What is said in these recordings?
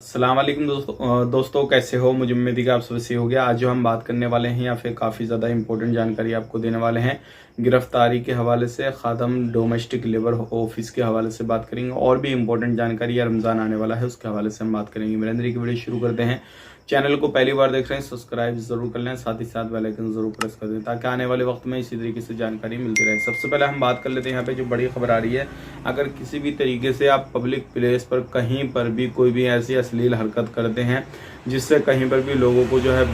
अस्सलाम वालेकुम दोस्तों कैसे हो। मुझे उम्मीद है कि आप सब सही हो गया। आज जो हम बात करने वाले हैं या फिर काफ़ी ज़्यादा इंपॉर्टेंट जानकारी आपको देने वाले हैं गिरफ्तारी के हवाले से, खादम डोमेस्टिक लेबर ऑफिस के हवाले से बात करेंगे और भी इंपॉर्टेंट जानकारी, या रमज़ान आने वाला है उसके हवाले से हम बात करेंगे। मेरे अंदर की वीडियो शुरू करते हैं। चैनल को पहली बार देख रहे हैं सब्सक्राइब जरूर कर लें, साथ ही साथ बेल आइकन जरूर प्रेस कर दें ताकि आने वाले वक्त में इसी तरीके से जानकारी मिलती रहे। सबसे पहले हम बात कर लेते हैं यहाँ पे जो बड़ी खबर आ रही है, अगर किसी भी तरीके से आप पब्लिक प्लेस पर कहीं पर भी कोई भी ऐसी अश्लील हरकत करते हैं जिससे कहीं पर भी लोगों को जो है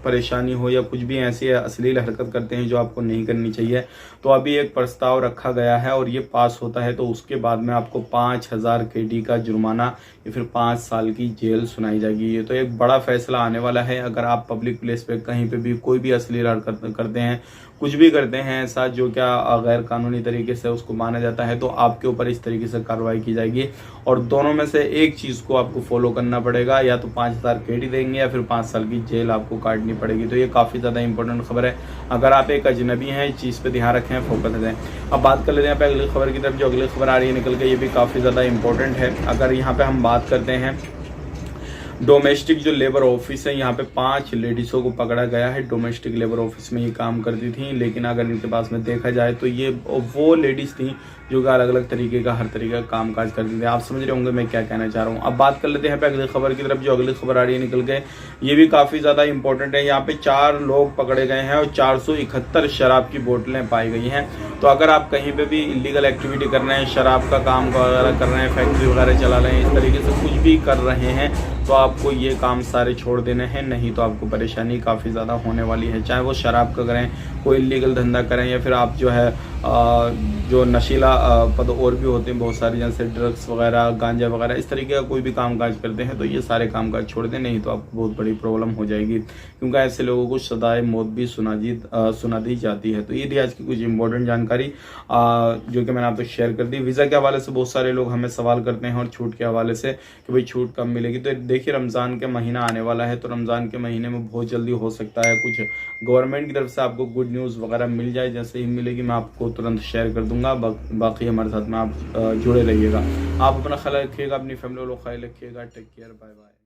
परेशानी हो, या कुछ भी ऐसी अश्लील हरकत करते हैं जो आपको नहीं करनी चाहिए, तो अभी एक प्रस्ताव रखा गया है और ये पास होता है तो उसके बाद में आपको 5000 KD का जुर्माना या फिर 5 साल की जेल सुनाई जाएगी। ये तो एक बड़ा फैसला आने वाला है। अगर आप पब्लिक प्लेस पे कहीं पे भी कोई भी अश्लील हरकत करते हैं, कुछ भी करते हैं ऐसा जो क्या गैर कानूनी तरीके से उसको माना जाता है, तो आपके ऊपर इस तरीके से कार्रवाई की जाएगी। और दोनों में से एक चीज़ को आपको फॉलो करना पड़ेगा, या तो 5000 KD देंगे या फिर 5 साल की जेल आपको काटनी पड़ेगी। तो ये काफ़ी ज़्यादा इंपॉर्टेंट खबर है। अगर आप एक अजनबी हैं इस चीज़ पे ध्यान रखें, फोकस दें। अब बात कर लेते हैं यहाँ पे अगली खबर की तरफ। जो अगली खबर आ रही है निकल के, ये भी काफ़ी ज़्यादा इंपॉर्टेंट है। अगर यहाँ पे हम बात करते हैं डोमेस्टिक जो लेबर ऑफिस है, यहाँ पे 5 लेडीज़ों को पकड़ा गया है। डोमेस्टिक लेबर ऑफिस में ये काम करती थी, लेकिन अगर इनके पास में देखा जाए तो ये वो लेडीज़ थी जो कि अलग अलग तरीके का हर तरीके का काम काज करते थे। आप समझ रहे होंगे मैं क्या कहना चाह रहा हूँ। अब बात कर लेते हैं पे अगली खबर की तरफ। जो अगली खबर आ रही है निकल के, ये भी काफ़ी ज़्यादा इंपॉर्टेंट है। यहाँ पे 4 लोग पकड़े गए हैं और 471 शराब की बोतलें पाई गई हैं। तो अगर आप कहीं पे भी इलीगल एक्टिविटी कर रहे हैं, शराब का काम वगैरह कर रहे हैं, फैक्ट्री वगैरह चला रहे हैं, इस तरीके से कुछ भी कर रहे हैं, तो आपको ये काम सारे छोड़ देने हैं, नहीं तो आपको परेशानी काफ़ी ज़्यादा होने वाली है। चाहे वो शराब का करें, कोई इलीगल धंधा करें, या फिर आप जो है जो नशीला पद और भी होते हैं बहुत सारे, जैसे ड्रग्स वगैरह, गांजा वगैरह, इस तरीके का कोई भी काम काज करते हैं, तो ये सारे काम काज छोड़ दें, नहीं तो आपको बहुत बड़ी प्रॉब्लम हो जाएगी। क्योंकि ऐसे लोगों को सदाए मौत भी सुना दी जाती है। तो ये थी आज की कुछ इंपॉर्टेंट जानकारी जो कि मैंने आपको शेयर कर दी। वीज़ा के हवाले से बहुत सारे लोग हमें सवाल करते हैं और छूट के हवाले से कि भाई छूट कब मिलेगी। तो देखिए रमज़ान के महीना आने वाला है, तो रमज़ान के महीने में बहुत जल्दी हो सकता है कुछ गवर्नमेंट की तरफ से आपको गुड न्यूज़ वगैरह मिल जाए। जैसे ही मिलेगी मैं आपको तुरंत शेयर कर दूंगा। बाकी हमारे साथ में आप जुड़े रहिएगा। आप अपना ख्याल रखिएगा, अपनी फैमिली वालों का ख्याल रखिएगा। Take care, bye bye.